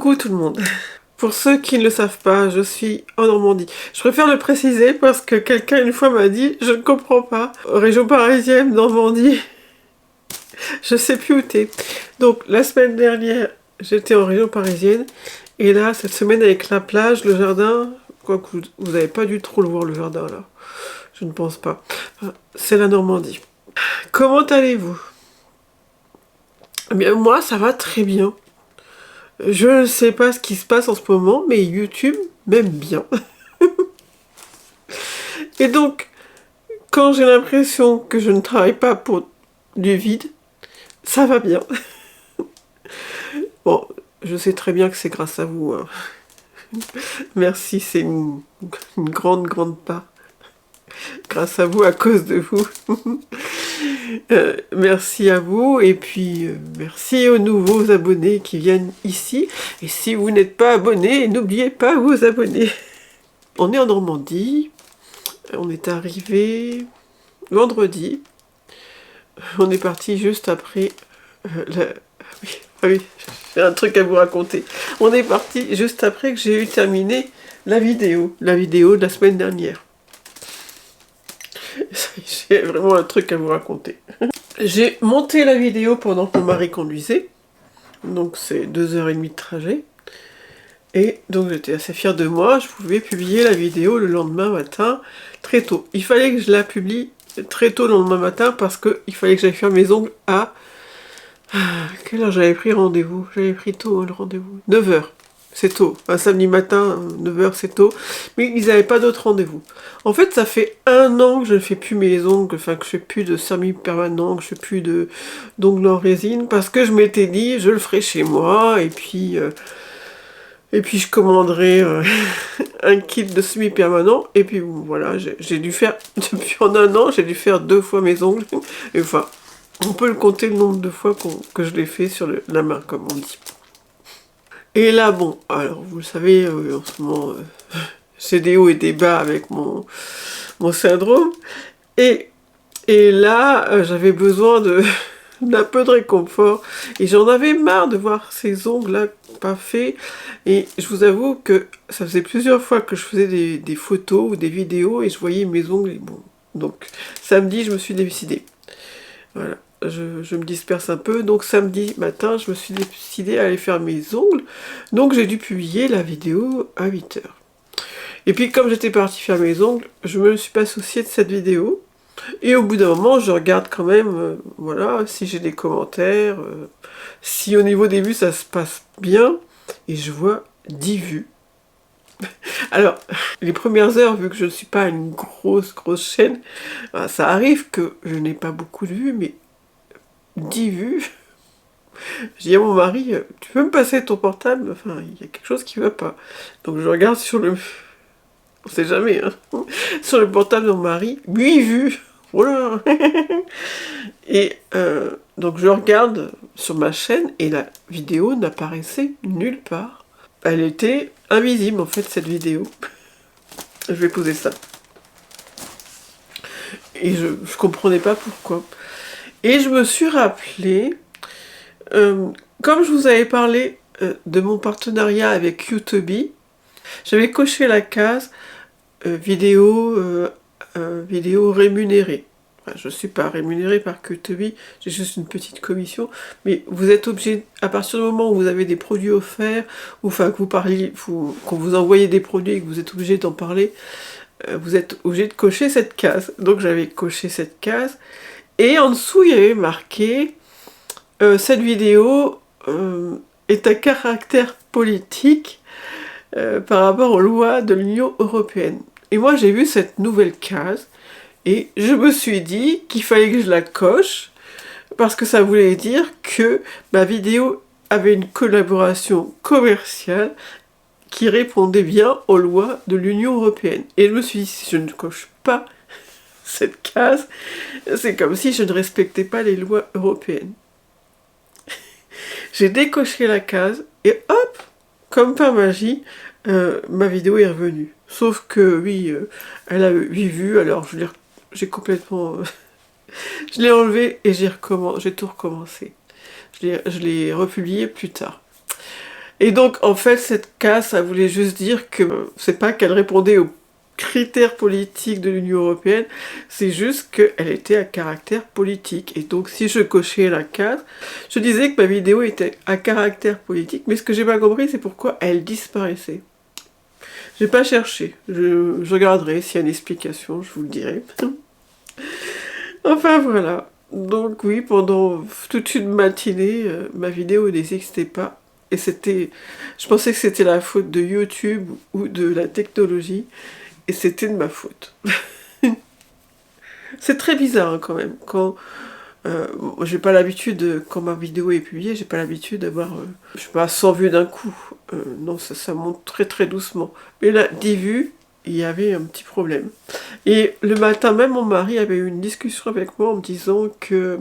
Coucou tout le monde. Pour ceux qui ne le savent pas, je suis en Normandie. Je préfère le préciser parce que quelqu'un une fois m'a dit « Je ne comprends pas. Région parisienne, Normandie, je sais plus où t'es. » Donc la semaine dernière, j'étais en région parisienne. Et là, cette semaine avec la plage, le jardin, quoique vous n'avez pas dû trop le voir le jardin là. Je ne pense pas. C'est la Normandie. Comment allez-vous? Eh bien moi, ça va très bien. Je ne sais pas ce qui se passe en ce moment, mais YouTube m'aime bien. Et donc, quand j'ai l'impression que je ne travaille pas pour du vide, ça va bien. Bon, je sais très bien que c'est grâce à vous. Hein. Merci, c'est une grande, grande part. Grâce à vous, à cause de vous. Merci à vous, et puis merci aux nouveaux abonnés qui viennent ici. Et si vous n'êtes pas abonné, n'oubliez pas vous abonner. On est en Normandie. On est arrivé vendredi. On est parti juste après oui, j'ai un truc à vous raconter. On est parti juste après que j'ai eu terminé la vidéo de la semaine dernière. J'ai vraiment un truc à vous raconter. J'ai monté la vidéo pendant que mon mari conduisait. Donc c'est 2h30 de trajet. Et donc j'étais assez fière de moi. Je pouvais publier la vidéo le lendemain matin, très tôt. Il fallait que je la publie très tôt le lendemain matin parce qu'il fallait que j'aille faire mes ongles à... Quelle heure j'avais pris rendez-vous? J'avais pris tôt le rendez-vous. 9h. C'est tôt. Un samedi matin, 9h c'est tôt. Mais ils n'avaient pas d'autres rendez-vous. En fait, ça fait 1 an que je ne fais plus mes ongles, enfin que je fais plus de céramique permanent, que je fais plus d'ongles en résine, parce que je m'étais dit, je le ferai chez moi, et puis je commanderai un kit de semi-permanent, et puis voilà, j'ai dû faire, depuis en 1 an, j'ai dû faire 2 fois mes ongles, et enfin, on peut le compter le nombre de fois que je l'ai fait sur la main, comme on dit. Et là, bon, alors vous le savez, en ce moment, c'est des hauts et des bas avec mon syndrome. Et là, j'avais besoin d'un peu de réconfort. Et j'en avais marre de voir ces ongles-là pas faits. Et je vous avoue que ça faisait plusieurs fois que je faisais des photos ou des vidéos et je voyais mes ongles. Et bon, donc samedi, je me suis décidée. Voilà. Je me disperse un peu, donc samedi matin, je me suis décidée à aller faire mes ongles, donc j'ai dû publier la vidéo à 8h. Et puis comme j'étais partie faire mes ongles, je me suis pas souciée de cette vidéo, et au bout d'un moment, je regarde quand même, voilà, si j'ai des commentaires, si au niveau des vues ça se passe bien, et je vois 10 vues. Alors, les premières heures, vu que je ne suis pas une grosse chaîne, ça arrive que je n'ai pas beaucoup de vues, mais 10 vues. Je dis à mon mari, tu peux me passer ton portable? Enfin, il y a quelque chose qui va pas. Donc je regarde sur le... On sait jamais, hein. Sur le portable de mon mari, 8 vues. Voilà. Et donc je regarde sur ma chaîne et la vidéo n'apparaissait nulle part. Elle était invisible en fait, cette vidéo. Je vais poser ça. Et je comprenais pas pourquoi. Et je me suis rappelé... comme je vous avais parlé de mon partenariat avec YouTube, j'avais coché la case vidéo rémunérée. Enfin, je ne suis pas rémunérée par YouTube, j'ai juste une petite commission, mais vous êtes obligé, à partir du moment où vous avez des produits offerts, ou enfin que vous parliez, quand vous envoyez des produits et que vous êtes obligé d'en parler, vous êtes obligé de cocher cette case. Donc j'avais coché cette case, et en dessous il y avait marqué cette vidéo est à caractère politique par rapport aux lois de l'Union européenne. Et moi j'ai vu cette nouvelle case et je me suis dit qu'il fallait que je la coche parce que ça voulait dire que ma vidéo avait une collaboration commerciale qui répondait bien aux lois de l'Union européenne. Et je me suis dit, si je ne coche pas cette case, c'est comme si je ne respectais pas les lois européennes. J'ai décoché la case et hop, comme par magie, ma vidéo est revenue. Sauf que oui, elle a 8 vues, alors j'ai complètement... je l'ai enlevée et j'ai tout recommencé. Je l'ai republié plus tard. Et donc, en fait, cette case, ça voulait juste dire que c'est pas qu'elle répondait aux critères politiques de l'Union européenne, c'est juste qu'elle était à caractère politique. Et donc, si je cochais la case, je disais que ma vidéo était à caractère politique, mais ce que j'ai pas compris, c'est pourquoi elle disparaissait. J'ai pas cherché. Je regarderai s'il y a une explication, je vous le dirai. Enfin, voilà. Donc oui, pendant toute une matinée, ma vidéo n'existait pas. Et c'était... Je pensais que c'était la faute de YouTube ou de la technologie. Et c'était de ma faute. C'est très bizarre hein, quand même. Quand j'ai pas l'habitude, quand ma vidéo est publiée, j'ai pas l'habitude d'avoir, je sais pas, 100 vues d'un coup. Non, ça monte très très doucement. Mais là, 10 vues, il y avait un petit problème. Et le matin même, mon mari avait eu une discussion avec moi en me disant que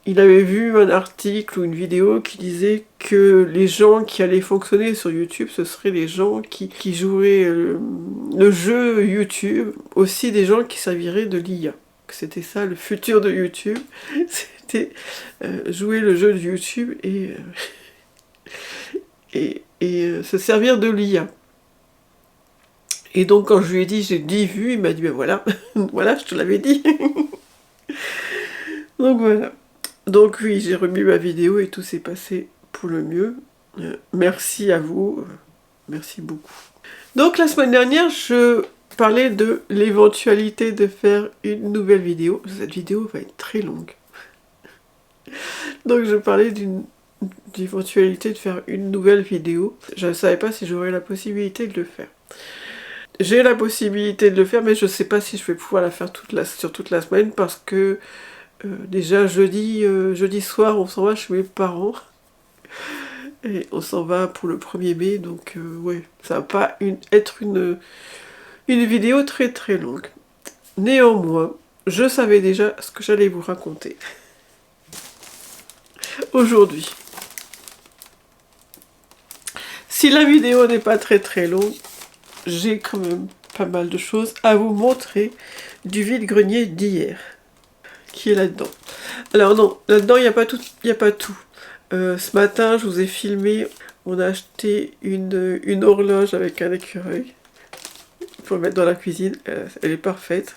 il avait vu un article ou une vidéo qui disait que les gens qui allaient fonctionner sur YouTube, ce seraient les gens qui joueraient le jeu YouTube, aussi des gens qui serviraient de l'IA. C'était ça le futur de YouTube, c'était jouer le jeu de YouTube et se servir de l'IA. Et donc quand je lui ai dit j'ai 10 vues, il m'a dit ben voilà, voilà je te l'avais dit. Donc voilà. Donc oui, j'ai remis ma vidéo et tout s'est passé pour le mieux. Merci à vous, merci beaucoup. Donc la semaine dernière, je parlais de l'éventualité de faire une nouvelle vidéo. Cette vidéo va être très longue. Donc je parlais d'une éventualité de faire une nouvelle vidéo. Je ne savais pas si j'aurais la possibilité de le faire. J'ai la possibilité de le faire, mais je ne sais pas si je vais pouvoir la faire sur toute la semaine parce que déjà jeudi soir, on s'en va chez mes parents. Et on s'en va pour le 1er mai, donc ouais, ça va pas être une vidéo très très longue. Néanmoins, je savais déjà ce que j'allais vous raconter aujourd'hui. Si la vidéo n'est pas très très longue, j'ai quand même pas mal de choses à vous montrer du vide-grenier d'hier, qui est là-dedans. Alors non, là-dedans il n'y a pas tout. Ce matin, je vous ai filmé, on a acheté une horloge avec un écureuil pour le mettre dans la cuisine, elle est parfaite.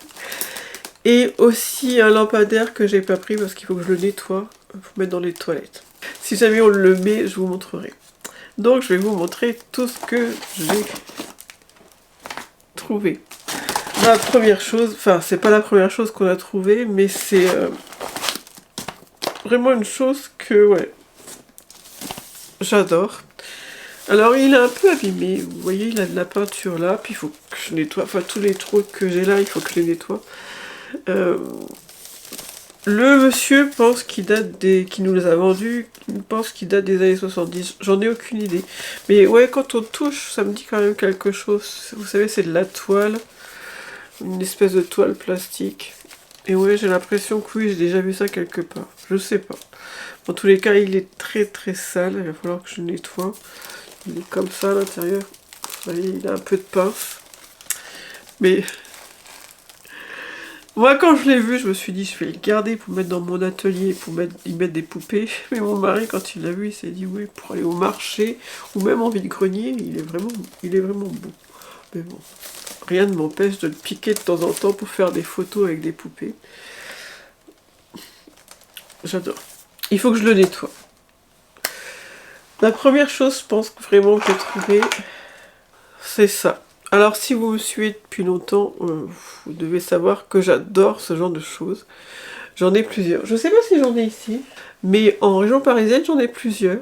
Et aussi un lampadaire que j'ai pas pris parce qu'il faut que je le nettoie pour mettre dans les toilettes. Si jamais on le met, je vous montrerai. Donc je vais vous montrer tout ce que j'ai trouvé. La première chose, enfin c'est pas la première chose qu'on a trouvé, mais c'est vraiment une chose que ouais, j'adore. Alors il est un peu abîmé, vous voyez il a de la peinture là, puis il faut que je nettoie, enfin tous les trous que j'ai là il faut que je les nettoie. Le monsieur pense qu'il date qui nous les a vendus, il pense qu'il date des années 70, j'en ai aucune idée. Mais ouais quand on touche ça me dit quand même quelque chose, vous savez c'est de la toile, une espèce de toile plastique. Et ouais j'ai l'impression que oui j'ai déjà vu ça quelque part, je sais pas. En tous les cas il est très très sale, il va falloir que je le nettoie. Il est comme ça à l'intérieur. Vous voyez, il a un peu de pince. Mais moi, quand je l'ai vu, je me suis dit, je vais le garder pour mettre dans mon atelier, pour y mettre des poupées. Mais mon mari, quand il l'a vu, il s'est dit, oui, pour aller au marché, ou même en vide-grenier, il est vraiment beau. Mais bon, rien ne m'empêche de le piquer de temps en temps pour faire des photos avec des poupées. J'adore. Il faut que je le nettoie. La première chose, je pense vraiment que j'ai trouvé, c'est ça. Alors si vous me suivez depuis longtemps, vous devez savoir que j'adore ce genre de choses. J'en ai plusieurs. Je sais pas si j'en ai ici, mais en région parisienne, j'en ai plusieurs.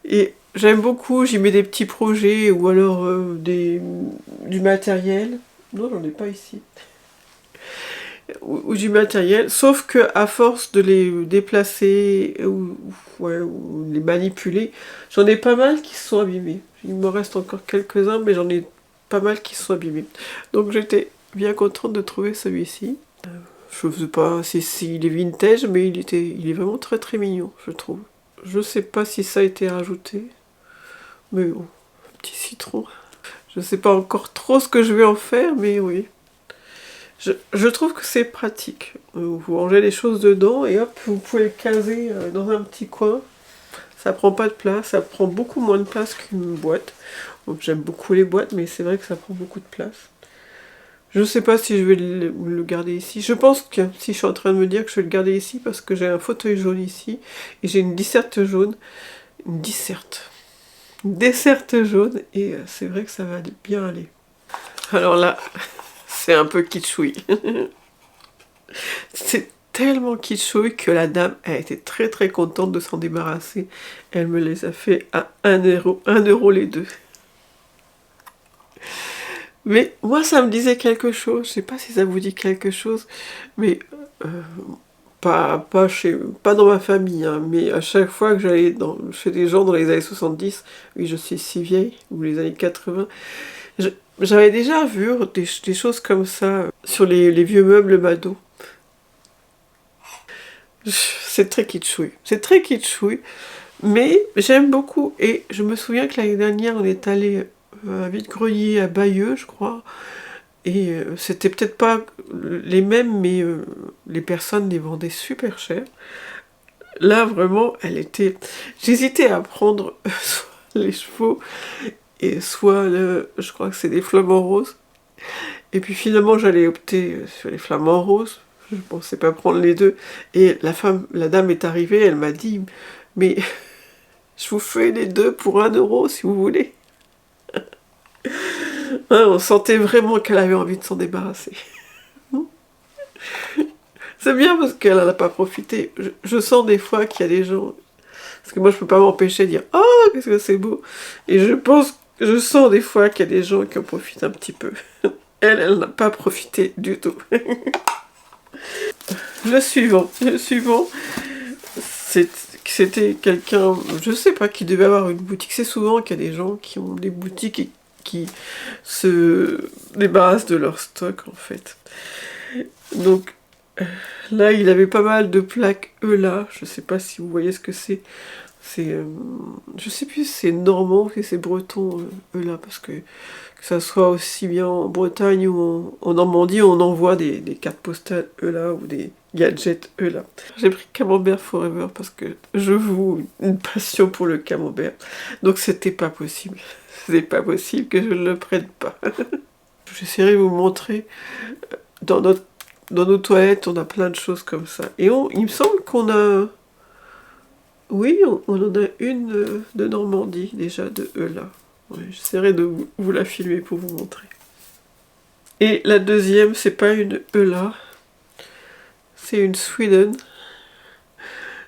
Et j'aime beaucoup, j'y mets des petits projets ou alors du matériel. Non, j'en ai pas ici. Ou du matériel, sauf que à force de les déplacer ou les manipuler, j'en ai pas mal qui se sont abîmés. Il me reste encore quelques-uns, mais j'en ai pas mal qui se sont abîmés. Donc j'étais bien contente de trouver celui-ci. Je ne sais pas si il est vintage, mais il est vraiment très très mignon, je trouve. Je sais pas si ça a été rajouté, mais bon, un petit citron. Je sais pas encore trop ce que je vais en faire, mais oui. Je trouve que c'est pratique. Vous rangez les choses dedans et hop, vous pouvez le caser dans un petit coin. ça prend pas de place, ça prend beaucoup moins de place qu'une boîte. Donc j'aime beaucoup les boîtes, mais c'est vrai que ça prend beaucoup de place. Je sais pas si je vais le garder ici. Je pense que si je suis en train de me dire que je vais le garder ici parce que j'ai un fauteuil jaune ici et j'ai une disserte jaune. Une disserte. Une desserte jaune et c'est vrai que ça va bien aller. Alors là, c'est un peu kitschouille. C'est tellement kitschouille que la dame a été très très contente de s'en débarrasser. Elle me les a fait à 1 euro les deux. Mais moi ça me disait quelque chose, je sais pas si ça vous dit quelque chose, mais pas dans ma famille, hein, mais à chaque fois que j'allais chez des gens dans les années 70, oui je suis si vieille, ou les années 80, j'avais déjà vu des choses comme ça sur les vieux meubles Mado. C'est très kitschouille. C'est très kitschouille. Mais j'aime beaucoup. Et je me souviens que l'année dernière, on est allé à Vide-Grenier, à Bayeux, je crois. Et c'était peut-être pas les mêmes, mais les personnes les vendaient super cher. Là, vraiment, elle était... J'hésitais à prendre soit les chevaux, et soit, je crois que c'est des flamants roses. Et puis finalement, j'allais opter sur les flamants roses. Je pensais pas prendre les deux. Et la dame est arrivée, elle m'a dit, mais je vous fais les deux pour 1 euro si vous voulez. Hein, on sentait vraiment qu'elle avait envie de s'en débarrasser. C'est bien parce qu'elle n'en a pas profité. Je sens des fois qu'il y a des gens... Parce que moi, je peux pas m'empêcher de dire « Oh, qu'est-ce que c'est beau !» Et je sens des fois qu'il y a des gens qui en profitent un petit peu. Elle n'a pas profité du tout. Le suivant, c'était quelqu'un, je sais pas, qui devait avoir une boutique. C'est souvent qu'il y a des gens qui ont des boutiques et qui se débarrassent de leur stock, en fait. Donc, là, il avait pas mal de plaques ELA. Je sais pas si vous voyez ce que c'est. Je sais plus si c'est normand ou si c'est breton, ELA, parce que ça soit aussi bien en Bretagne ou en Normandie, on envoie des cartes postales ELA ou des gadgets ELA. J'ai pris Camembert Forever parce que je voue une passion pour le camembert. Donc c'était pas possible. C'était pas possible que je ne le prenne pas. J'essaierai de vous montrer. Dans nos toilettes, on a plein de choses comme ça. Et il me semble qu'on a... Oui, on en a une de Normandie déjà, de ELA. Ouais, j'essaierai de vous la filmer pour vous montrer. Et la deuxième, c'est pas une ELA, c'est une Sweden.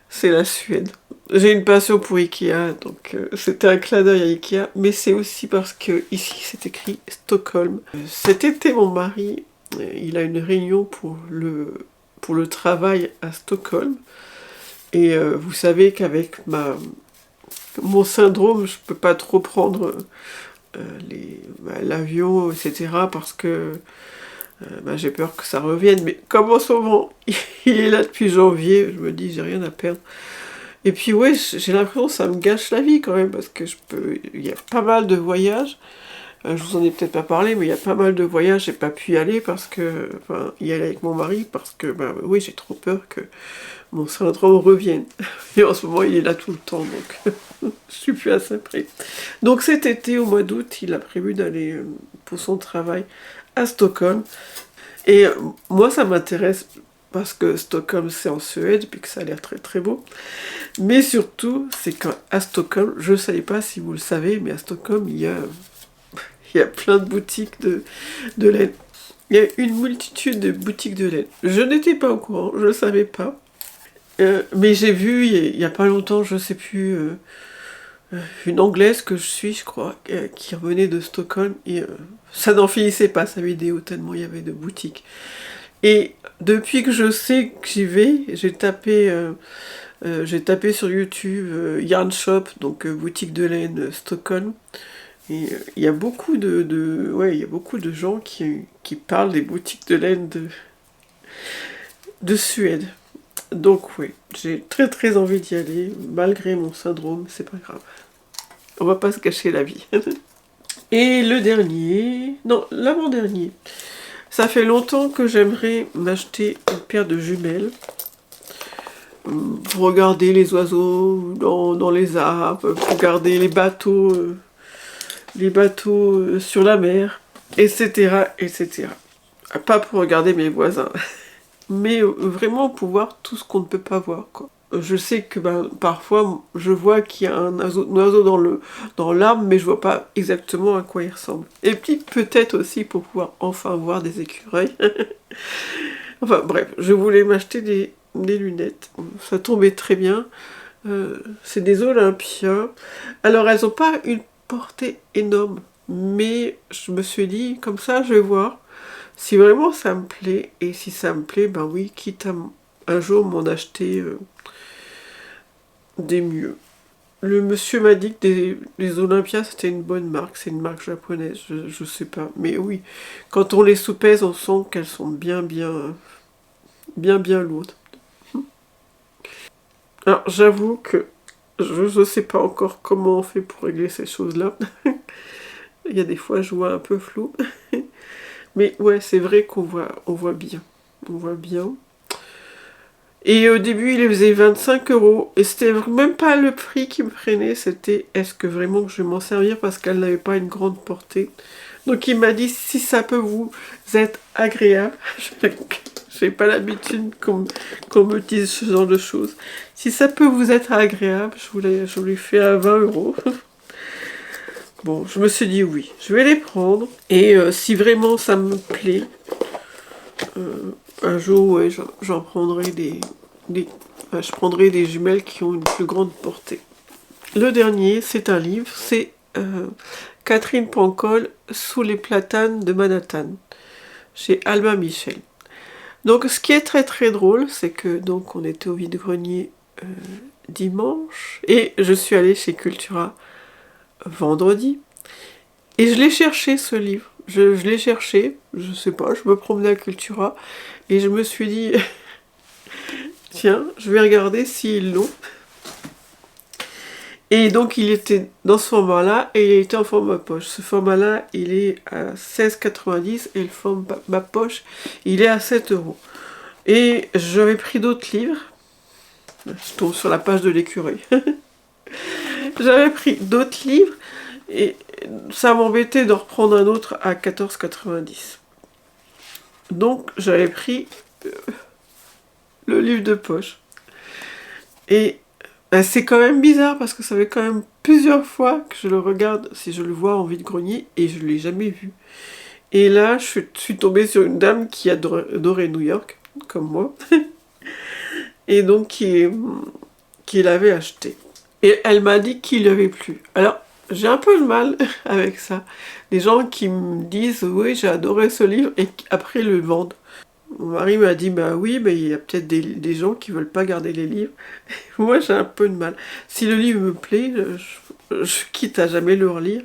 C'est la Suède. J'ai une passion pour Ikea, donc c'était un clin d'œil à Ikea, mais c'est aussi parce que ici c'est écrit Stockholm. Cet été, mon mari, il a une réunion pour le travail à Stockholm. Et vous savez qu'avec mon syndrome, je peux pas trop prendre l'avion, etc. parce que j'ai peur que ça revienne. Mais comme en ce moment, il est là depuis janvier, je me dis j'ai rien à perdre. Et puis ouais, j'ai l'impression que ça me gâche la vie quand même, parce que il y a pas mal de voyages. Je vous en ai peut-être pas parlé, mais il y a pas mal de voyages, j'ai pas pu y aller parce que, y aller avec mon mari, parce que, oui, j'ai trop peur que mon syndrome revienne. Et en ce moment, il est là tout le temps, donc je suis plus assez près. Donc cet été, au mois d'août, il a prévu d'aller pour son travail à Stockholm. Et moi, ça m'intéresse parce que Stockholm, c'est en Suède, puis que ça a l'air très très beau. Mais surtout, c'est qu'à Stockholm, je ne savais pas si vous le savez, mais à Stockholm, il y a plein de boutiques de laine. Il y a une multitude de boutiques de laine. Je n'étais pas au courant, je ne savais pas. Mais j'ai vu, il y a pas longtemps, je ne sais plus, une Anglaise que je suis, je crois, qui revenait de Stockholm. Et ça n'en finissait pas, sa vidéo, tellement il y avait de boutiques. Et depuis que je sais que j'y vais, j'ai tapé sur YouTube Yarn Shop, donc boutique de laine Stockholm. Et il y a beaucoup il y a beaucoup de gens qui parlent des boutiques de laine de Suède. Donc oui, j'ai très très envie d'y aller, malgré mon syndrome, c'est pas grave. On va pas se gâcher la vie. Et le dernier, non, l'avant-dernier. Ça fait longtemps que j'aimerais m'acheter une paire de jumelles. Vous regardez les oiseaux dans les arbres, vous regardez les bateaux sur la mer, etc., etc. Pas pour regarder mes voisins, mais vraiment pour voir tout ce qu'on ne peut pas voir, quoi. Je sais que parfois je vois qu'il y a un oiseau dans l'arbre, mais je vois pas exactement à quoi il ressemble. Et puis peut-être aussi pour pouvoir enfin voir des écureuils. Enfin bref, je voulais m'acheter des lunettes. Ça tombait très bien. C'est des Olympia. Alors elles n'ont pas une portée énorme, mais je me suis dit, comme ça je vais voir si vraiment ça me plaît. Et si ça me plaît, ben oui, quitte à un jour m'en acheter des mieux. Le monsieur m'a dit que les Olympia c'était une bonne marque, c'est une marque japonaise, je sais pas. Mais oui, quand on les soupèse, on sent qu'elles sont bien lourdes. Alors j'avoue que je sais pas encore comment on fait pour régler ces choses-là. Il y a des fois je vois un peu flou. Mais ouais, c'est vrai on voit bien. On voit bien. Et au début, il faisait 25 euros. Et c'était même pas le prix qui me freinait, c'était est-ce que vraiment je vais m'en servir parce qu'elle n'avait pas une grande portée. Donc il m'a dit si ça peut vous être agréable. J'ai pas l'habitude qu'on me dise ce genre de choses. Si ça peut vous être agréable, je vous les fais à 20 euros. Bon, je me suis dit oui, je vais les prendre. Et si vraiment ça me plaît, un jour, ouais, j'en prendrai je prendrai des jumelles qui ont une plus grande portée. Le dernier, c'est un livre, c'est Catherine Pancol, Sous les platanes de Manhattan, chez Albin Michel. Donc, ce qui est très très drôle, c'est que donc on était au vide-grenier dimanche et je suis allée chez Cultura vendredi et je l'ai cherché ce livre. Je l'ai cherché, je sais pas, je me promenais à Cultura et je me suis dit tiens, je vais regarder s'ils l'ont. Et donc il était dans ce format-là et il était en format poche. Ce format-là, il est à 16,90 et le format poche, il est à 7 euros. Et j'avais pris d'autres livres. Je tombe sur la page de l'écureuil. J'avais pris d'autres livres et ça m'embêtait de reprendre un autre à 14,90. Donc j'avais pris le livre de poche. Et c'est quand même bizarre parce que ça fait quand même plusieurs fois que je le regarde, si je le vois en vide-grenier, et je ne l'ai jamais vu. Et là, je suis tombée sur une dame qui adorait New York, comme moi, et donc qui l'avait acheté. Et elle m'a dit qu'il lui avait plu. Alors, j'ai un peu de mal avec ça. Des gens qui me disent « Oui, j'ai adoré ce livre » et après le vendent. Mon mari m'a dit, bah oui, mais il y a peut-être des gens qui veulent pas garder les livres. Moi, j'ai un peu de mal. Si le livre me plaît, je quitte à jamais le relire.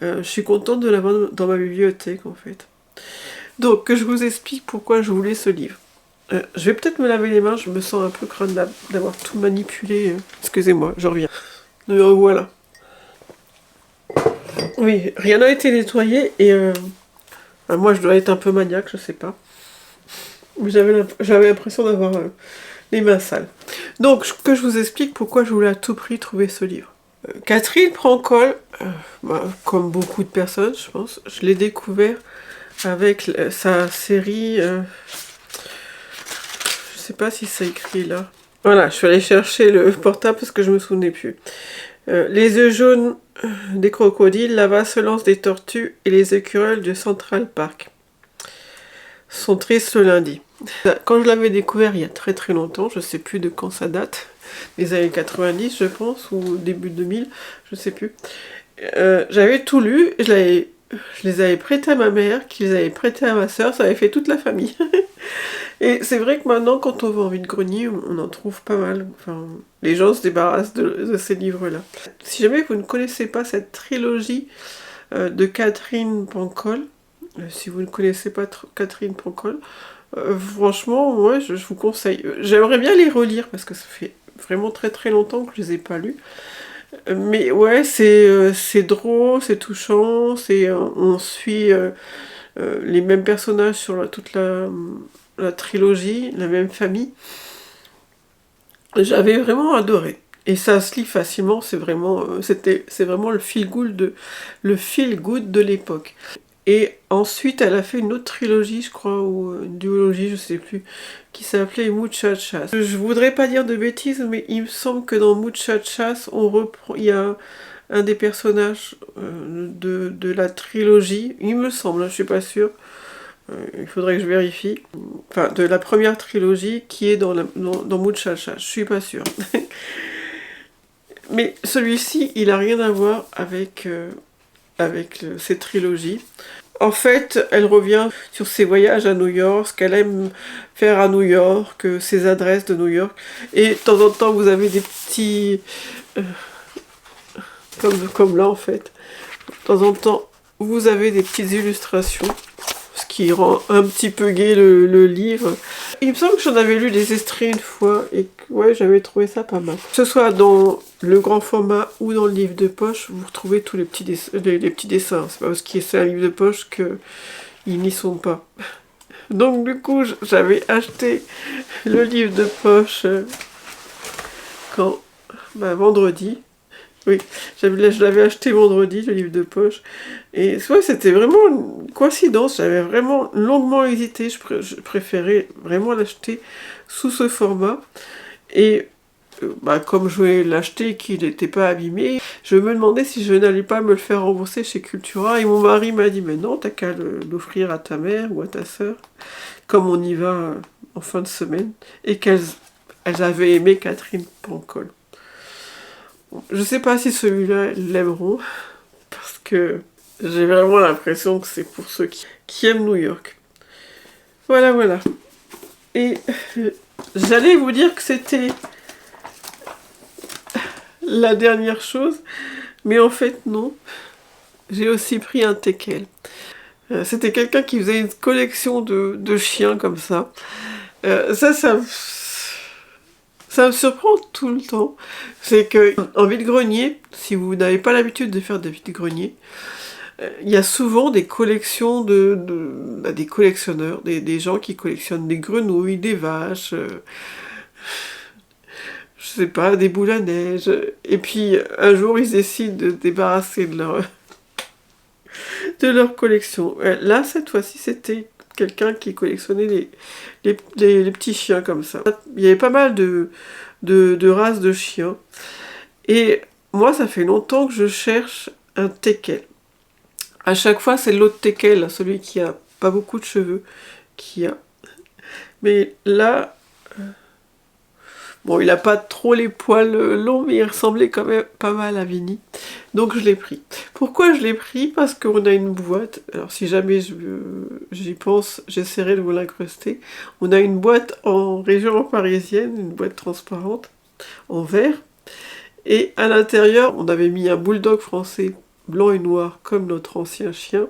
Je suis contente de l'avoir dans ma bibliothèque, en fait. Donc, que je vous explique pourquoi je voulais ce livre. Je vais peut-être me laver les mains, je me sens un peu crâne d'avoir tout manipulé. Excusez-moi, je reviens. Me revoilà. Oui, rien n'a été nettoyé et moi, je dois être un peu maniaque, je sais pas. J'avais l'impression d'avoir les mains sales. Donc, que je vous explique pourquoi je voulais à tout prix trouver ce livre. Catherine Pancol, comme beaucoup de personnes, je pense, je l'ai découvert avec sa série... je sais pas si c'est écrit là. Voilà, je suis allée chercher le portable parce que je me souvenais plus. Les œufs jaunes des crocodiles, la vasselance des tortues et les écureuils de Central Park sont tristes le lundi. Quand je l'avais découvert il y a très très longtemps, je sais plus de quand ça date, les années 90 je pense, ou début 2000, je sais plus. J'avais tout lu, je les avais prêtés à ma mère, qui les avait prêtés à ma soeur, ça avait fait toute la famille. Et c'est vrai que maintenant, quand on va en vide-grenier, on en trouve pas mal. Enfin, les gens se débarrassent de ces livres-là. Si jamais vous ne connaissez pas cette trilogie de Catherine Pancol, si vous ne connaissez pas Catherine Pancol, franchement, ouais, je vous conseille. J'aimerais bien les relire parce que ça fait vraiment très très longtemps que je les ai pas lus. Mais ouais, c'est drôle, c'est touchant, on suit les mêmes personnages sur toute la trilogie, la même famille. J'avais vraiment adoré. Et ça se lit facilement, c'est vraiment, c'est vraiment le feel good de l'époque. Et ensuite, elle a fait une autre trilogie, je crois, ou une duologie, je sais plus, qui s'appelait Muchachas. Je voudrais pas dire de bêtises, mais il me semble que dans Muchachas, il y a un des personnages de la trilogie, il me semble, hein, je suis pas sûre, il faudrait que je vérifie, enfin, de la première trilogie qui est dans Muchachas, je suis pas sûre. Mais celui-ci, il a rien à voir avec cette trilogie. En fait, elle revient sur ses voyages à New York, ce qu'elle aime faire à New York, ses adresses de New York. Et de temps en temps, vous avez des petits... comme là, en fait. De temps en temps, vous avez des petites illustrations, ce qui rend un petit peu gai le livre. Il me semble que j'en avais lu des extraits une fois, et que ouais, j'avais trouvé ça pas mal. Que ce soit dans le grand format ou dans le livre de poche, vous retrouvez tous les petits, les petits dessins. C'est pas parce que c'est un livre de poche qu'ils n'y sont pas. Donc du coup, j'avais acheté le livre de poche quand vendredi. Oui, je l'avais acheté vendredi, le livre de poche. Et soit c'était vraiment une coïncidence, j'avais vraiment longuement hésité, je préférais vraiment l'acheter sous ce format. Et comme je voulais l'acheter et qu'il n'était pas abîmé, je me demandais si je n'allais pas me le faire rembourser chez Cultura. Et mon mari m'a dit, mais non, t'as qu'à l'offrir à ta mère ou à ta sœur, comme on y va en fin de semaine. Et elles avaient aimé Catherine Pancol. Je sais pas si celui-là, ils l'aimeront, parce que j'ai vraiment l'impression que c'est pour ceux qui aiment New York. Voilà, voilà. Et j'allais vous dire que c'était la dernière chose, mais en fait non. J'ai aussi pris un teckel. C'était quelqu'un qui faisait une collection de chiens comme ça. Ça me surprend tout le temps. C'est que en vide-grenier, si vous n'avez pas l'habitude de faire des vide-greniers, il y a souvent des collections des collectionneurs, des gens qui collectionnent des grenouilles, des vaches, je sais pas, des boules à neige. Et puis un jour, ils décident de se débarrasser de leur collection. Là, cette fois-ci, c'était quelqu'un qui collectionnait les petits chiens comme ça. Il y avait pas mal de races de chiens. Et moi, ça fait longtemps que je cherche un teckel. À chaque fois, c'est l'autre teckel, celui qui a pas beaucoup de cheveux, qui a. Mais là, bon, il a pas trop les poils longs, mais il ressemblait quand même pas mal à Vinny. Donc je l'ai pris. Pourquoi je l'ai pris? Parce qu'on a une boîte. Alors si jamais j'y pense, j'essaierai de vous l'incruster. On a une boîte en région parisienne, une boîte transparente, en verre. Et à l'intérieur, on avait mis un bulldog français blanc et noir comme notre ancien chien,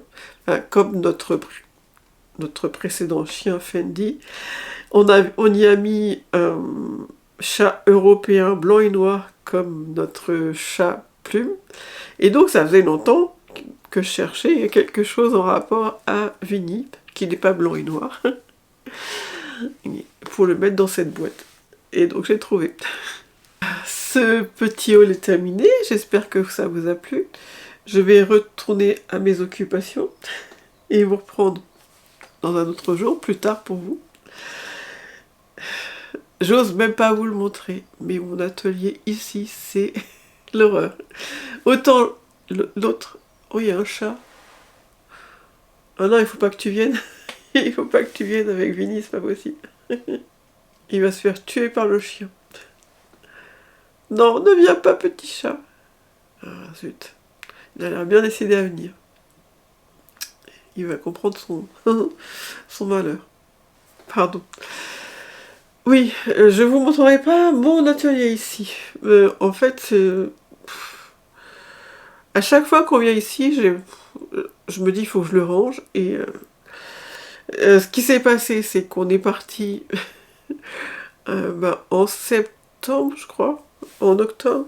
comme notre précédent chien Fendi. On y a mis un chat européen blanc et noir comme notre chat Plume. Et donc ça faisait longtemps que je cherchais quelque chose en rapport à Vinny, qui n'est pas blanc et noir, pour le mettre dans cette boîte. Et donc j'ai trouvé. Ce petit haul est terminé, j'espère que ça vous a plu. Je vais retourner à mes occupations et vous reprendre dans un autre jour, plus tard pour vous. J'ose même pas vous le montrer, mais mon atelier ici, c'est l'horreur. Autant l'autre... Oh, il y a un chat. Ah non, il faut pas que tu viennes. Il faut pas que tu viennes avec Vinny, c'est pas possible. Il va se faire tuer par le chien. Non, ne viens pas, petit chat. Ah, zut. Il a l'air bien décidé à venir. Il va comprendre son malheur. Pardon. Oui, je vous montrerai pas mon atelier ici. En fait, à chaque fois qu'on vient ici, je me dis il faut que je le range. Et ce qui s'est passé, c'est qu'on est parti en septembre, je crois, en octobre.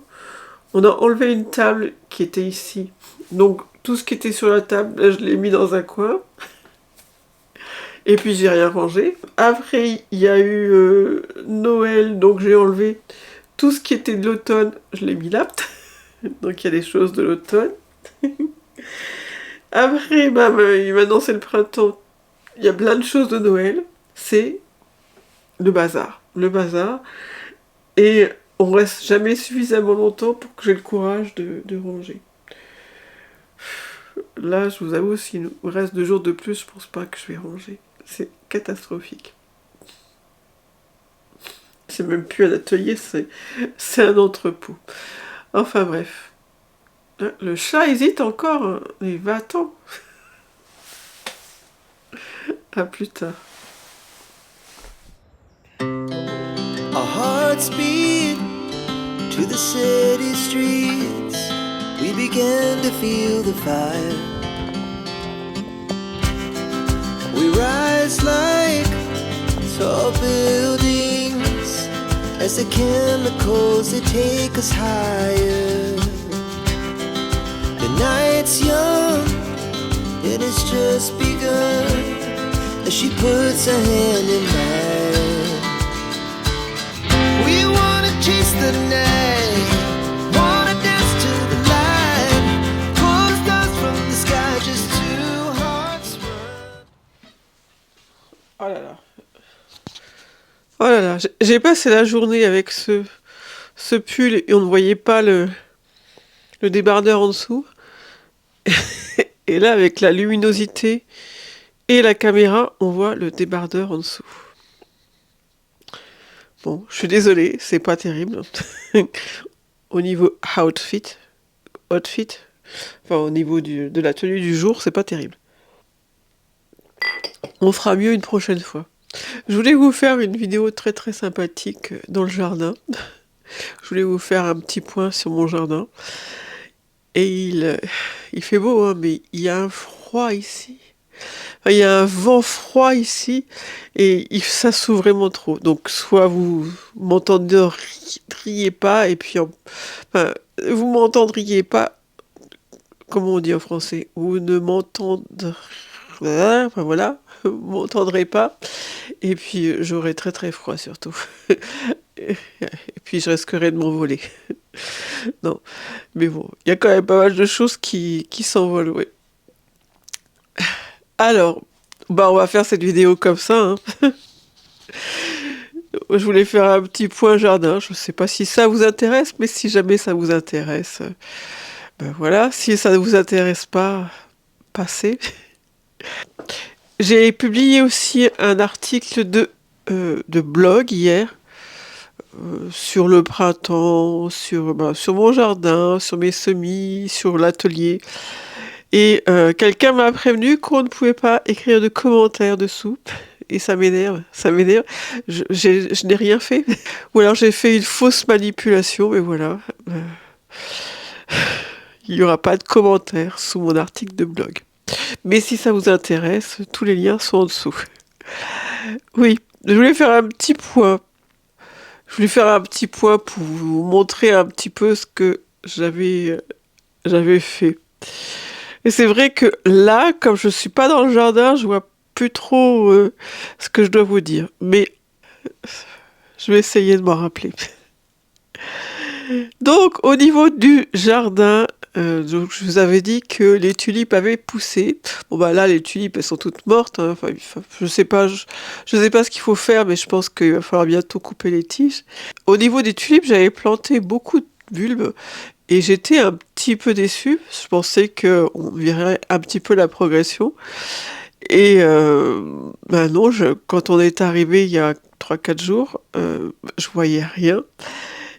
On a enlevé une table qui était ici. Donc tout ce qui était sur la table, là, je l'ai mis dans un coin. Et puis j'ai rien rangé. Après, il y a eu Noël, donc j'ai enlevé tout ce qui était de l'automne, je l'ai mis là. Donc il y a des choses de l'automne. Après, maintenant c'est le printemps, il y a plein de choses de Noël. C'est le bazar. Le bazar. Et on reste jamais suffisamment longtemps pour que j'ai le courage de ranger. Là, je vous avoue, s'il nous reste 2 jours de plus, je pense pas que je vais ranger. C'est catastrophique. C'est même plus un atelier, c'est un entrepôt. Enfin bref. Le chat hésite encore, hein. Mais va-t'en. À plus tard. Our hearts beat to the city streets. We began to feel the fire. We rise like tall buildings as the chemicals, they take us higher. The night's young, it has just begun as she puts her hand in mine. We wanna chase the night, wanna dance to the light, pull the stars from the sky, just two hearts run. Oh là là. Oh là là, j'ai passé la journée avec ce pull et on ne voyait pas le débardeur en dessous. Et là, avec la luminosité et la caméra, on voit le débardeur en dessous. Bon, je suis désolée, c'est pas terrible. Au niveau outfit, enfin au niveau de la tenue du jour, c'est pas terrible. On fera mieux une prochaine fois. Je voulais vous faire une vidéo très très sympathique dans le jardin. Je voulais vous faire un petit point sur mon jardin. Et il fait beau, hein, mais il y a un froid ici. Enfin, il y a un vent froid ici et ça s'ouvre vraiment trop. Donc soit vous m'entendriez pas et puis enfin, vous m'entendriez pas, comment on dit en français, vous ne m'entendrez, enfin voilà, vous m'entendrez pas et puis j'aurai très très froid surtout. Et puis je risquerai de m'envoler. Non, mais bon, il y a quand même pas mal de choses qui s'envolent, oui. Alors, on va faire cette vidéo comme ça, hein. Je voulais faire un petit point jardin. Je ne sais pas si ça vous intéresse, mais si jamais ça vous intéresse, ben voilà. Si ça ne vous intéresse pas, passez. J'ai publié aussi un article de blog hier sur le printemps, sur mon jardin, sur mes semis, sur l'atelier. Et quelqu'un m'a prévenu qu'on ne pouvait pas écrire de commentaires dessous. Et ça m'énerve, ça m'énerve. Je n'ai rien fait. Ou alors j'ai fait une fausse manipulation, mais voilà. Il n'y aura pas de commentaires sous mon article de blog. Mais si ça vous intéresse, tous les liens sont en dessous. Oui, je voulais faire un petit point. Je voulais faire un petit point pour vous montrer un petit peu ce que j'avais fait. Et c'est vrai que là, comme je suis pas dans le jardin, je vois plus trop ce que je dois vous dire. Mais je vais essayer de m'en rappeler. Donc, au niveau du jardin, donc je vous avais dit que les tulipes avaient poussé. Bon bah là, les tulipes, elles sont toutes mortes, hein. Enfin, je sais pas ce qu'il faut faire, mais je pense qu'il va falloir bientôt couper les tiges. Au niveau des tulipes, j'avais planté beaucoup de bulbes. Et j'étais un petit peu déçue. Je pensais qu'on verrait un petit peu la progression. Et non, quand on est arrivé il y a 3-4 jours, je voyais rien.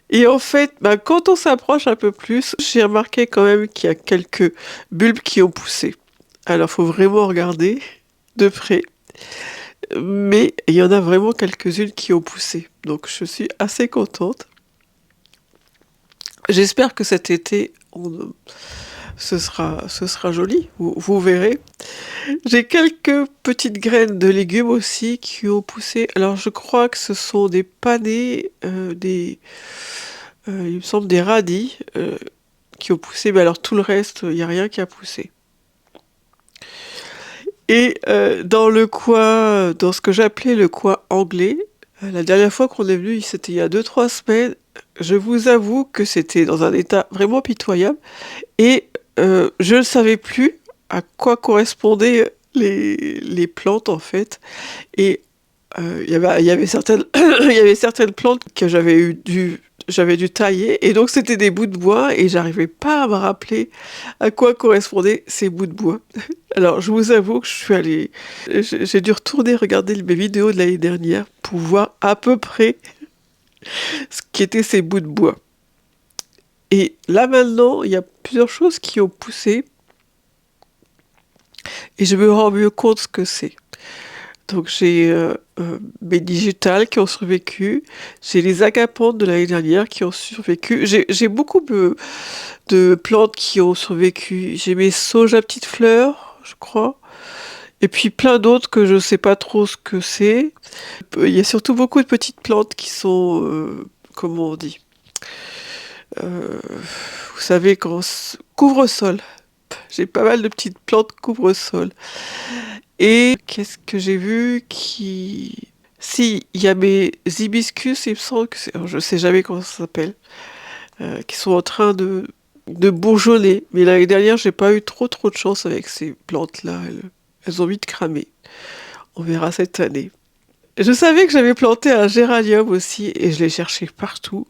Et en fait, quand on s'approche un peu plus, j'ai remarqué quand même qu'il y a quelques bulbes qui ont poussé. Alors, il faut vraiment regarder de près. Mais il y en a vraiment quelques-unes qui ont poussé. Donc, je suis assez contente. J'espère que cet été, ce sera joli, vous verrez. J'ai quelques petites graines de légumes aussi qui ont poussé. Alors je crois que ce sont des panais, il me semble des radis qui ont poussé. Mais alors tout le reste, il n'y a rien qui a poussé. Et dans le coin, dans ce que j'appelais le coin anglais, la dernière fois qu'on est venu, c'était il y a 2-3 semaines, je vous avoue que c'était dans un état vraiment pitoyable et je ne savais plus à quoi correspondaient les plantes en fait. Et il y avait certaines, il y avait certaines plantes que j'avais dû tailler et donc c'était des bouts de bois et j'arrivais pas à me rappeler à quoi correspondaient ces bouts de bois. Alors je vous avoue que j'ai dû retourner regarder mes vidéos de l'année dernière pour voir à peu près ce qu'étaient ces bouts de bois. Et là maintenant, il y a plusieurs choses qui ont poussé et je me rends mieux compte ce que c'est. Donc j'ai mes digitales qui ont survécu, j'ai les agapantes de l'année dernière qui ont survécu, j'ai beaucoup de plantes qui ont survécu, j'ai mes sauges à petites fleurs, je crois, et puis plein d'autres que je sais pas trop ce que c'est. Il y a surtout beaucoup de petites plantes qui sont, comment on dit, euh, vous savez, couvre-sol. J'ai pas mal de petites plantes couvre-sol. Et qu'est-ce que j'ai vu qui... Si, il y a mes hibiscus, il me semble que c'est... alors, je sais jamais comment ça s'appelle. Qui sont en train de bourgeonner. Mais l'année dernière, j'ai pas eu trop de chance avec ces plantes-là. Elles ont vite cramé. On verra cette année. Je savais que j'avais planté un géranium aussi et je l'ai cherché partout.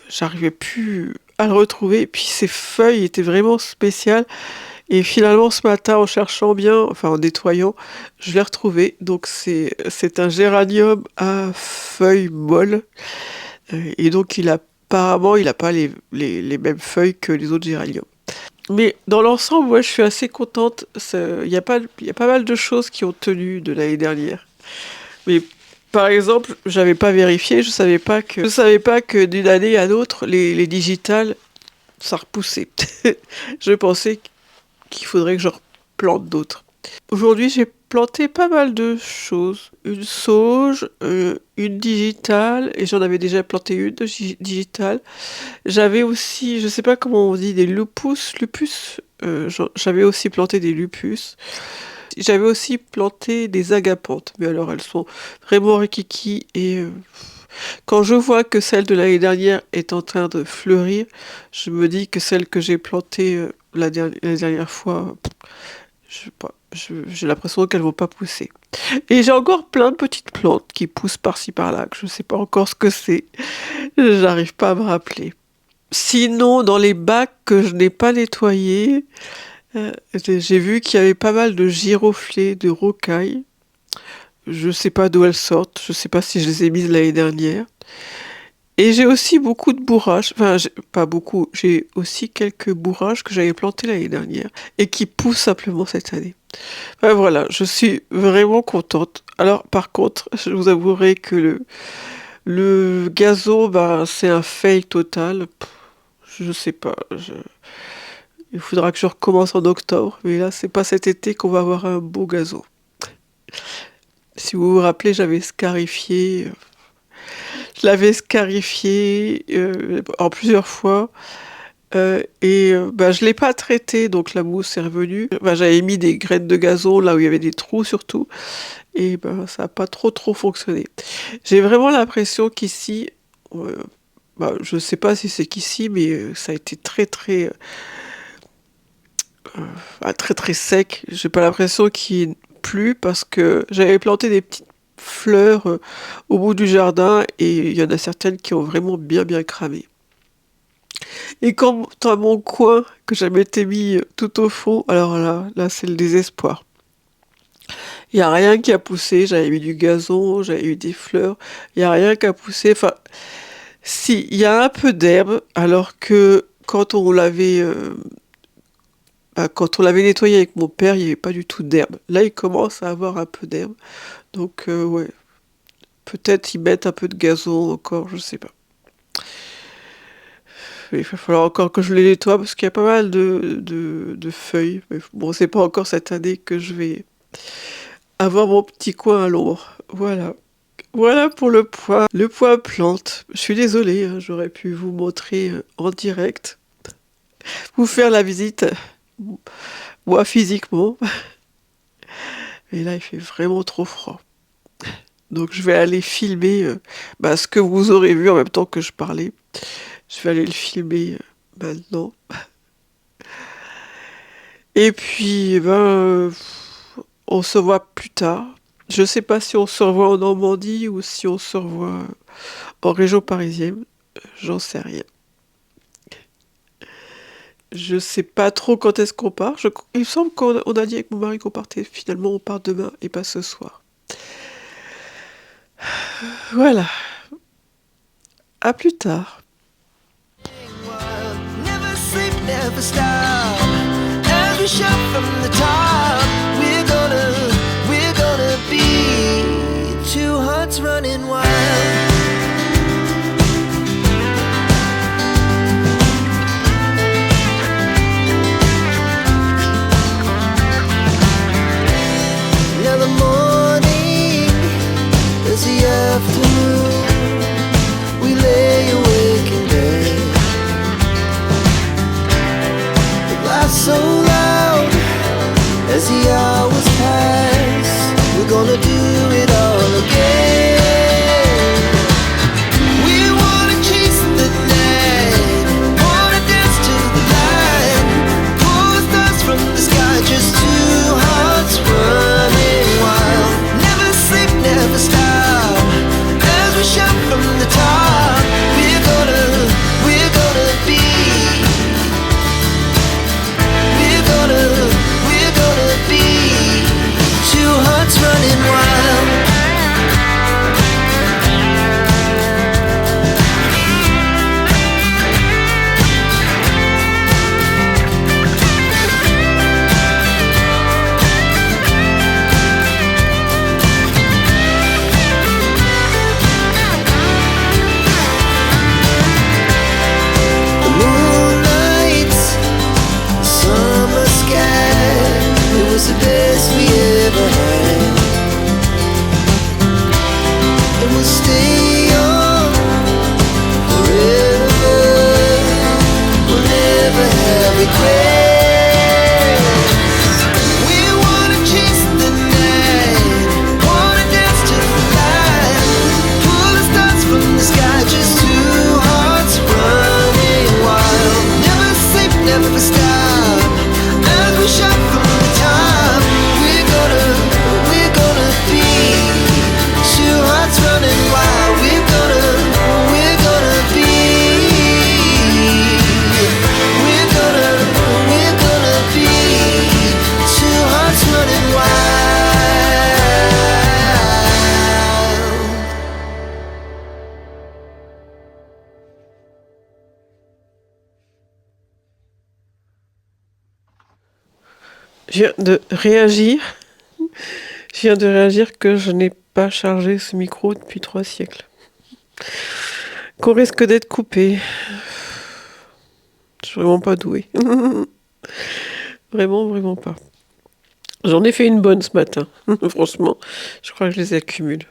J'arrivais plus à le retrouver. Et puis ses feuilles étaient vraiment spéciales. Et finalement, ce matin, en cherchant bien, enfin en nettoyant, je l'ai retrouvé. Donc c'est un géranium à feuilles molles. Et donc apparemment, il n'a pas les mêmes feuilles que les autres géraniums. Mais dans l'ensemble, ouais, je suis assez contente. Il y a pas mal de choses qui ont tenu de l'année dernière. Mais par exemple, j'avais pas vérifié, je savais pas que d'une année à l'autre, les digitales, ça repoussait. Je pensais qu'il faudrait que je replante d'autres. Aujourd'hui, j'ai planté pas mal de choses. Une sauge, une digitale, et j'en avais déjà planté une de digitale. J'avais aussi, je sais pas comment on dit, des lupus. J'avais aussi planté des lupus. J'avais aussi planté des agapantes, mais alors elles sont vraiment rikiki et quand je vois que celle de l'année dernière est en train de fleurir, je me dis que celle que j'ai plantée la dernière fois, je sais pas, j'ai l'impression qu'elles vont pas pousser. Et j'ai encore plein de petites plantes qui poussent par-ci par-là, que je sais pas encore ce que c'est. J'arrive pas à me rappeler. Sinon, dans les bacs que je n'ai pas nettoyés, j'ai vu qu'il y avait pas mal de giroflées, de rocailles. Je sais pas d'où elles sortent, je sais pas si je les ai mises l'année dernière. Et j'ai aussi beaucoup de bourrages, enfin pas beaucoup, j'ai aussi quelques bourrages que j'avais plantés l'année dernière et qui poussent simplement cette année. Enfin voilà, je suis vraiment contente. Alors par contre, je vous avouerai que le gazon, bah, c'est un fail total. Je sais pas, il faudra que je recommence en octobre, mais là c'est pas cet été qu'on va avoir un beau gazon. Si vous vous rappelez, je l'avais scarifié en plusieurs fois. Et bah, je l'ai pas traité, donc la mousse est revenue. Bah, j'avais mis des graines de gazon là où il y avait des trous surtout, et bah, ça n'a pas trop fonctionné. J'ai vraiment l'impression qu'ici, euh, bah, je sais pas si c'est qu'ici, mais ça a été très sec. J'ai pas l'impression qu'il plu parce que j'avais planté des petites fleurs au bout du jardin et il y en a certaines qui ont vraiment bien cramé. Et quant à mon coin que j'avais été mis tout au fond, alors là c'est le désespoir. Il n'y a rien qui a poussé, j'avais mis du gazon, j'avais eu des fleurs, il n'y a rien qui a poussé. Enfin, si, il y a un peu d'herbe, alors que quand on l'avait nettoyé avec mon père, il n'y avait pas du tout d'herbe. Là, il commence à avoir un peu d'herbe. Donc, ouais, peut-être y mettre un peu de gazon encore, je sais pas. Il va falloir encore que je les nettoie parce qu'il y a pas mal de feuilles. Mais bon, c'est pas encore cette année que je vais avoir mon petit coin à l'ombre. Voilà. Voilà pour le point plante. Je suis désolée, hein, j'aurais pu vous montrer en direct, vous faire la visite, moi physiquement. Et là, il fait vraiment trop froid. Donc je vais aller filmer ce que vous aurez vu en même temps que je parlais. Je vais aller le filmer maintenant. Et puis, on se voit plus tard. Je sais pas si on se revoit en Normandie ou si on se revoit en région parisienne. J'en sais rien. Je sais pas trop quand est-ce qu'on part. Il me semble qu'on a dit avec mon mari qu'on partait. Finalement, on part demain et pas ce soir. Voilà. À plus tard. Never sleep, never stop. As we shout from the top, we're gonna be two hearts running wild. Now the morning is the afternoon. We lay awake in bed. The laughs so loud as the hours pass. We're gonna do it all again. We wanna chase the night, wanna dance to the light. Pull the stars from the sky, just two hearts running wild. Never sleep, never stop. As we shout from the top, we're gonna be. We're gonna be two hearts running wild. The moonlight, summer sky, it was the best we ever had. And we'll stay young forever. We'll never have regrets. We wanna chase the night, wanna dance to the light. Pull the stars from the sky, just two hearts running wild. Never sleep, never stop. As we shout from the top, we're gonna be two hearts running wild. We're gonna be. We're gonna be two hearts running wild. Je viens de réagir. Je viens de réagir que je n'ai pas chargé ce micro depuis 3 siècles. Qu'on risque d'être coupé. Je suis vraiment pas douée. Vraiment, vraiment pas. J'en ai fait une bonne ce matin. Franchement, je crois que je les accumule.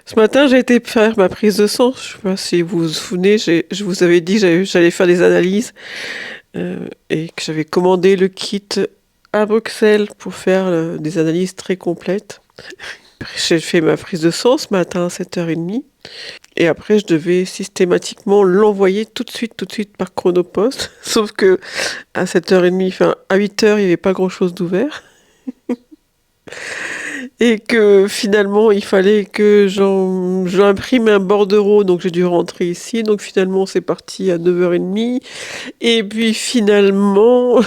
Ce matin, j'ai été faire ma prise de sang. Je sais pas si vous vous souvenez, je vous avais dit que j'allais faire des analyses et que j'avais commandé le kit à Bruxelles pour faire des analyses très complètes. J'ai fait ma prise de sang ce matin à 7h30 et après je devais systématiquement l'envoyer tout de suite par Chronopost. Sauf que à 7h30, enfin à 8h, il n'y avait pas grand chose d'ouvert. Et que finalement il fallait que j'imprime un bordereau, donc j'ai dû rentrer ici. Donc finalement c'est parti à 9h30. Et puis finalement,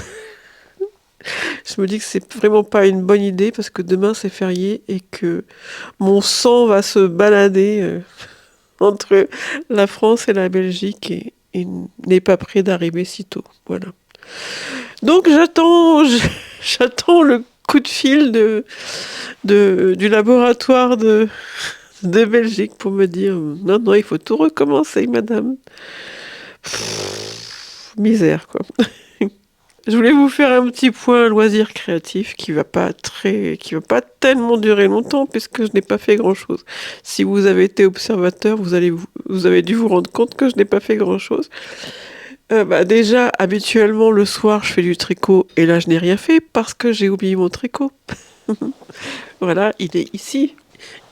je me dis que c'est vraiment pas une bonne idée parce que demain c'est férié et que mon sang va se balader entre la France et la Belgique et n'est pas prêt d'arriver si tôt. Voilà. Donc j'attends le coup de fil du laboratoire de Belgique pour me dire non, il faut tout recommencer, madame. Misère, quoi. Je voulais vous faire un petit point loisir créatif qui va pas tellement durer longtemps puisque je n'ai pas fait grand chose. Si vous avez été observateur, vous avez dû vous rendre compte que je n'ai pas fait grand chose. Déjà, habituellement, le soir, je fais du tricot et là, je n'ai rien fait parce que j'ai oublié mon tricot. Voilà, il est ici.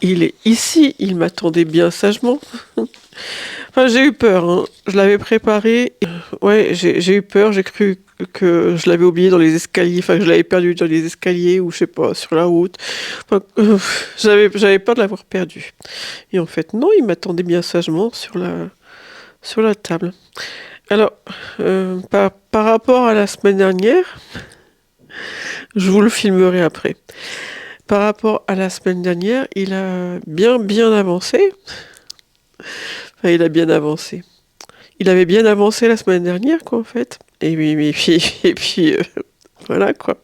Il est ici, il m'attendait bien sagement. Enfin, j'ai eu peur, hein. Je l'avais préparé. Ouais, j'ai eu peur, j'ai cru que je l'avais oublié dans les escaliers, enfin que je l'avais perdu dans les escaliers ou je sais pas, sur la route. Enfin, j'avais peur de l'avoir perdu. Et en fait, non, il m'attendait bien sagement sur la table. Alors, par rapport à la semaine dernière, je vous le filmerai après. Par rapport à la semaine dernière, il a bien avancé. Enfin, il a bien avancé. Il avait bien avancé la semaine dernière, quoi, en fait. Et puis voilà, quoi.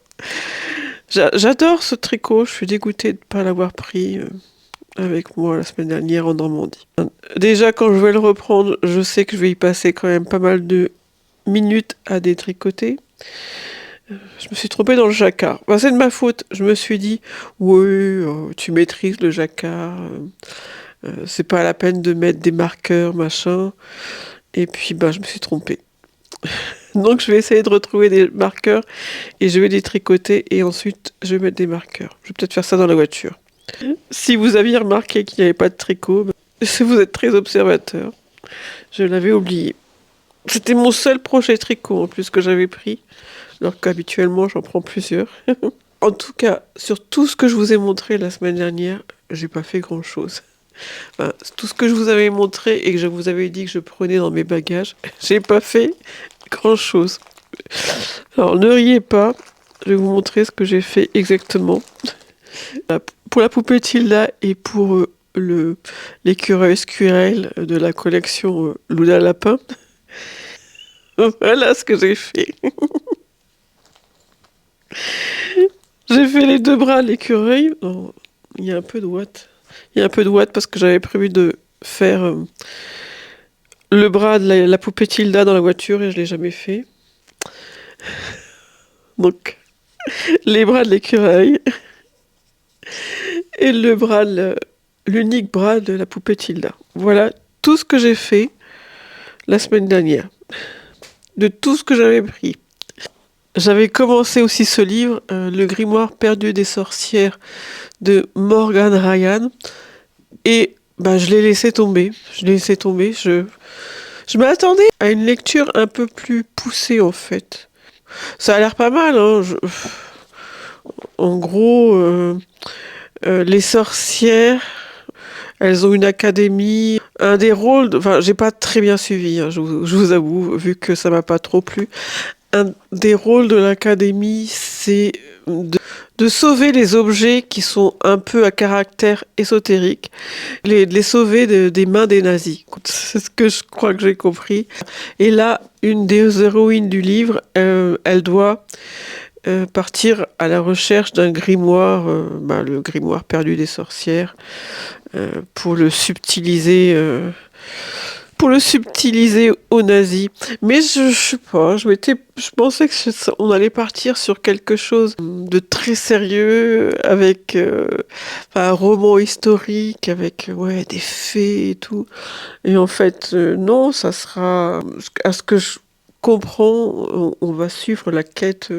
J'adore ce tricot. Je suis dégoûtée de ne pas l'avoir pris avec moi la semaine dernière en Normandie. Déjà, quand je vais le reprendre, je sais que je vais y passer quand même pas mal de minutes à détricoter. Je me suis trompée dans le jacquard. Enfin, c'est de ma faute. Je me suis dit, oui, tu maîtrises le jacquard. C'est pas la peine de mettre des marqueurs, machin. Et puis, je me suis trompée. Donc, je vais essayer de retrouver des marqueurs et je vais les tricoter et ensuite, je vais mettre des marqueurs. Je vais peut-être faire ça dans la voiture. Si vous aviez remarqué qu'il n'y avait pas de tricot, vous êtes très observateur. Je l'avais oublié. C'était mon seul projet tricot en plus que j'avais pris, alors qu'habituellement, j'en prends plusieurs. En tout cas, sur tout ce que je vous ai montré la semaine dernière, j'ai pas fait grand-chose. Enfin, tout ce que je vous avais montré et que je vous avais dit que je prenais dans mes bagages, j'ai pas fait grand-chose. Alors ne riez pas, je vais vous montrer ce que j'ai fait exactement. Pour la poupée Tilda et pour l'écureuil Squirrel de la collection Luna Lapin. Voilà ce que j'ai fait. J'ai fait les deux bras de l'écureuil. Oh, il y a un peu de ouate. Il y a un peu de ouate parce que j'avais prévu de faire le bras de la poupée Tilda dans la voiture et je l'ai jamais fait. Donc, les bras de l'écureuil et l'unique bras de la poupée Tilda. Voilà tout ce que j'ai fait la semaine dernière. De tout ce que j'avais pris. J'avais commencé aussi ce livre, Le grimoire perdu des sorcières de Morgan Ryan. Et je l'ai laissé tomber. Je m'attendais à une lecture un peu plus poussée en fait. Ça a l'air pas mal, hein. En gros, les sorcières, elles ont une académie. Un des rôles, enfin, j'ai pas très bien suivi, hein, je vous avoue, vu que ça m'a pas trop plu. Un des rôles de l'académie, c'est de sauver les objets qui sont un peu à caractère ésotérique, de les sauver des mains des nazis. C'est ce que je crois que j'ai compris. Et là, une des héroïnes du livre, elle doit partir à la recherche d'un grimoire, le grimoire perdu des sorcières, pour le subtiliser aux nazis. Mais je sais pas, je pensais que on allait partir sur quelque chose de très sérieux, avec un roman historique, avec des faits et tout. Et en fait, non, ça sera, à ce que je comprends, on va suivre la quête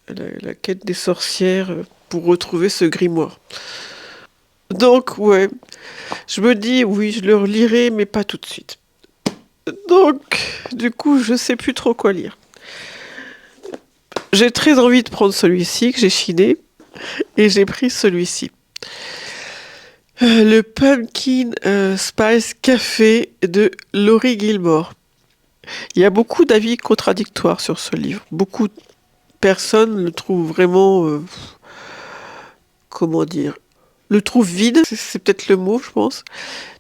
des sorcières pour retrouver ce grimoire. Donc, je me dis, oui, je le relirai, mais pas tout de suite. Donc, du coup, je sais plus trop quoi lire. J'ai très envie de prendre celui-ci que j'ai chiné, et j'ai pris celui-ci. Le Pumpkin Spice Café de Laurie Gilmore. Il y a beaucoup d'avis contradictoires sur ce livre. Beaucoup de personnes le trouvent vraiment... comment dire, le trouvent vide, c'est peut-être le mot, je pense.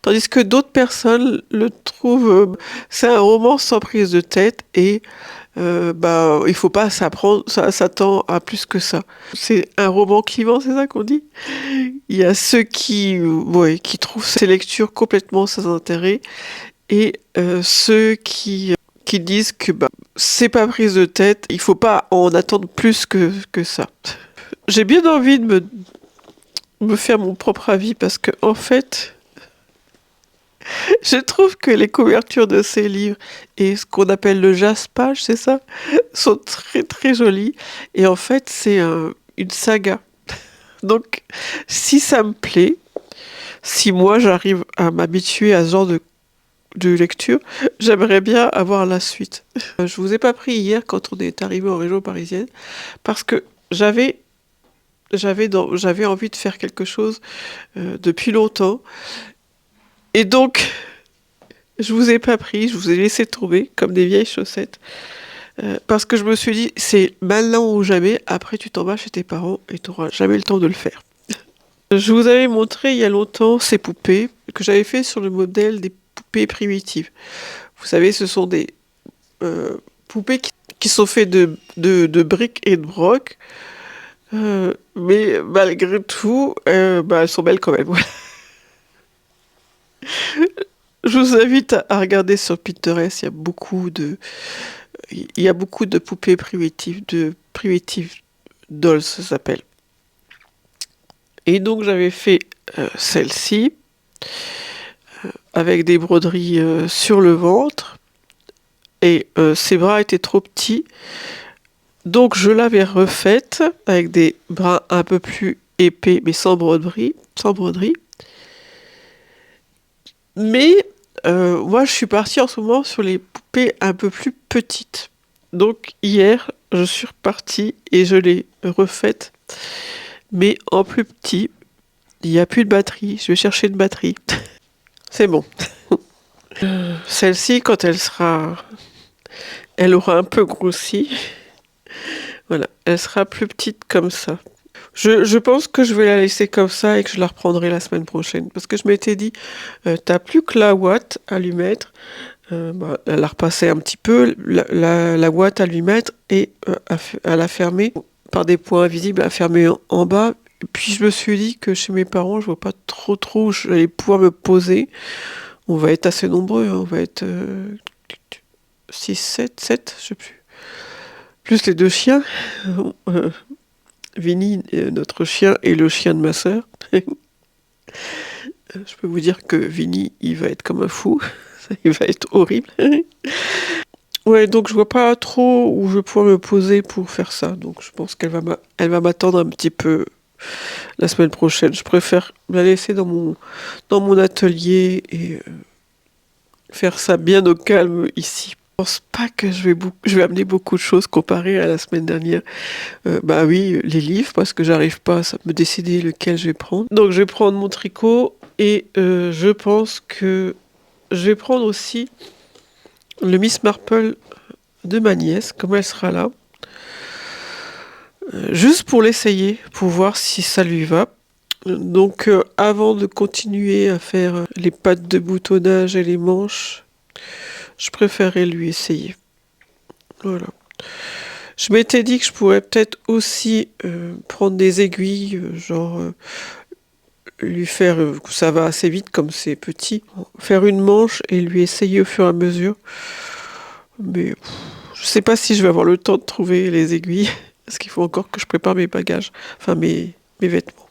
Tandis que d'autres personnes le trouvent... c'est un roman sans prise de tête et il faut pas s'attendre à plus que ça. C'est un roman clivant, c'est ça qu'on dit? Il y a ceux qui trouvent ces lectures complètement sans intérêt et ceux qui disent que c'est pas prise de tête, il faut pas en attendre plus que ça. J'ai bien envie de me faire mon propre avis parce que en fait je trouve que les couvertures de ces livres et ce qu'on appelle le jaspage, c'est ça, sont très très jolies et en fait c'est une saga. Donc, si ça me plaît, si moi j'arrive à m'habituer à ce genre de lecture, j'aimerais bien avoir la suite. Je vous ai pas pris hier quand on est arrivé en région parisienne, parce que j'avais envie de faire quelque chose depuis longtemps. Et donc, je vous ai pas pris, je vous ai laissé tomber comme des vieilles chaussettes. Parce que je me suis dit, c'est maintenant ou jamais, après tu t'en vas chez tes parents et tu n'auras jamais le temps de le faire. Je vous avais montré il y a longtemps ces poupées que j'avais fait sur le modèle des poupées primitives. Vous savez, ce sont des poupées qui sont faites de briques et de broc. Mais malgré tout, elles sont belles quand même. Voilà. Je vous invite à regarder sur Pinterest, il y a beaucoup de poupées primitives, de primitive dolls, ça s'appelle. Et donc j'avais fait celle-ci, avec des broderies sur le ventre, et ses bras étaient trop petits, donc je l'avais refaite avec des bras un peu plus épais, mais sans broderie, sans broderie. Mais moi, je suis partie en ce moment sur les poupées un peu plus petites. Donc hier, je suis repartie et je l'ai refaite, mais en plus petit. Il n'y a plus de batterie, je vais chercher une batterie. C'est bon. Celle-ci, quand elle aura un peu grossi. Voilà, elle sera plus petite comme ça. Je pense que je vais la laisser comme ça et que je la reprendrai la semaine prochaine. Parce que je m'étais dit, t'as plus que la ouate à lui mettre. Elle a repassé un petit peu la ouate à lui mettre et à la fermer par des points invisibles à fermer en bas. Puis je me suis dit que chez mes parents, je vois pas trop où j'allais pouvoir me poser. On va être assez nombreux, hein. On va être 6, 7, je sais plus. Plus les deux chiens. Vinny, notre chien, et le chien de ma sœur. Je peux vous dire que Vinny, il va être comme un fou. Il va être horrible. Ouais, donc je vois pas trop où je vais pouvoir me poser pour faire ça. Donc je pense elle va m'attendre un petit peu la semaine prochaine. Je préfère la laisser dans mon atelier et faire ça bien au calme ici. Je pense pas que je vais amener beaucoup de choses comparé à la semaine dernière. Bah oui, les livres, parce que j'arrive pas à me décider lequel je vais prendre. Donc je vais prendre mon tricot et je pense que je vais prendre aussi le Miss Marple de ma nièce, comme elle sera là. Juste pour l'essayer, pour voir si ça lui va. Donc avant de continuer à faire les pattes de boutonnage et les manches, je préférais lui essayer. Voilà. Je m'étais dit que je pourrais peut-être aussi prendre des aiguilles, lui faire, ça va assez vite comme c'est petit, faire une manche et lui essayer au fur et à mesure. Mais je sais pas si je vais avoir le temps de trouver les aiguilles, parce qu'il faut encore que je prépare mes bagages, enfin mes vêtements.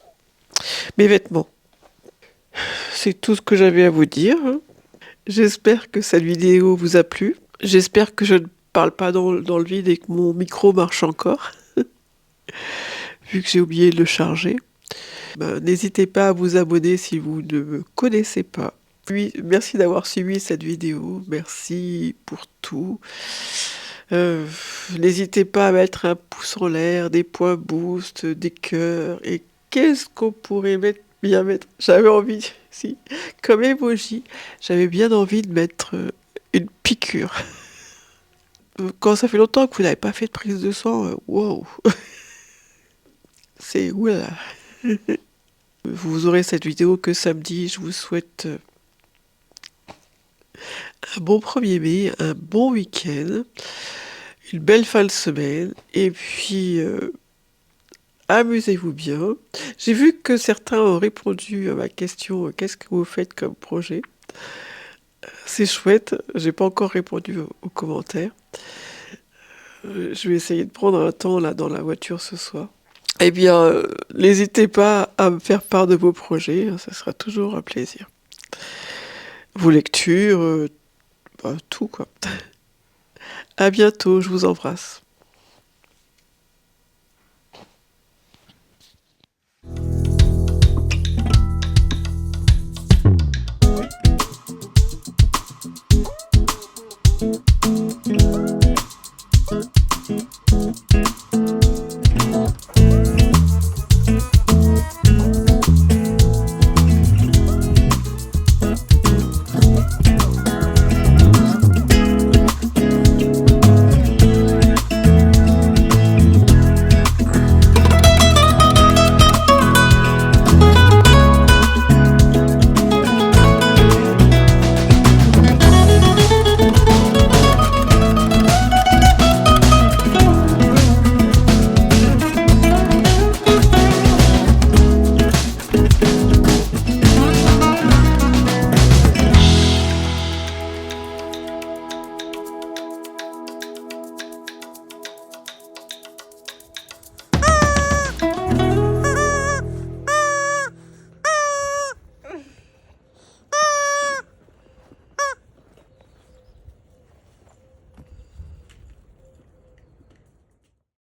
Mes vêtements. C'est tout ce que j'avais à vous dire, hein. J'espère que cette vidéo vous a plu. J'espère que je ne parle pas dans le vide et que mon micro marche encore, vu que j'ai oublié de le charger. N'hésitez pas à vous abonner si vous ne me connaissez pas. Oui, merci d'avoir suivi cette vidéo. Merci pour tout. N'hésitez pas à mettre un pouce en l'air, des points boost, des cœurs. Et qu'est-ce qu'on pourrait bien mettre? J'avais envie, si, comme emoji, j'avais bien envie de mettre une piqûre. Quand ça fait longtemps que vous n'avez pas fait de prise de sang, wow. C'est oula. Vous aurez cette vidéo que samedi. Je vous souhaite un bon 1er mai, un bon week-end, une belle fin de semaine, et puis amusez-vous bien. J'ai vu que certains ont répondu à ma question qu'est-ce que vous faites comme projet? C'est chouette, j'ai pas encore répondu aux commentaires. Je vais essayer de prendre un temps là dans la voiture ce soir. Eh bien, n'hésitez pas à me faire part de vos projets, hein, ça sera toujours un plaisir. Vos lectures, tout quoi. À bientôt, je vous embrasse.